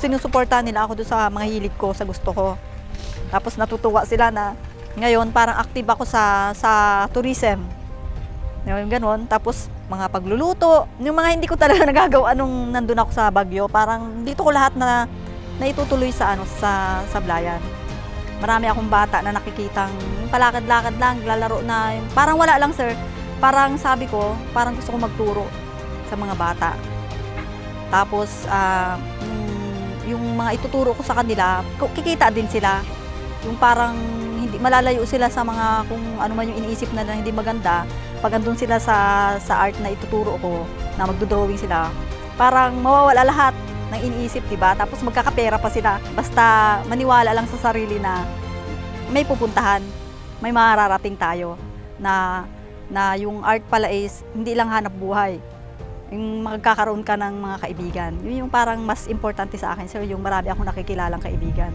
sinusuportahan nila ako doon sa mga hilig ko, sa gusto ko. Tapos natutuwa sila na ngayon parang active ako sa tourism. Yung ganon. Tapos mga pagluluto, yung mga hindi ko talaga nagagawa nung nandun ako sa Baguio, parang dito ko lahat na naitutuloy sa sablayan. Marami akong bata na nakikitang palakad-lakad lang, lalaro na, yung, parang wala lang sir. Parang sabi ko, parang gusto ko magturo sa mga bata. Tapos yung mga ituturo ko sa kanila, kikita din sila. Yung parang hindi malalayo sila sa mga kung ano man yung iniisip na hindi maganda. Pag andun sila sa art na ituturo ko, na magdo-drawing sila, parang mawawala lahat ng iniisip, diba? Tapos magkakapera pa sila. Basta maniwala lang sa sarili na may pupuntahan, may mararating tayo na yung art pala is hindi lang hanap buhay. Yung magkakaroon ka ng mga kaibigan. Yun yung parang mas importante sa akin, sir, yung marami akong nakikilalang kaibigan.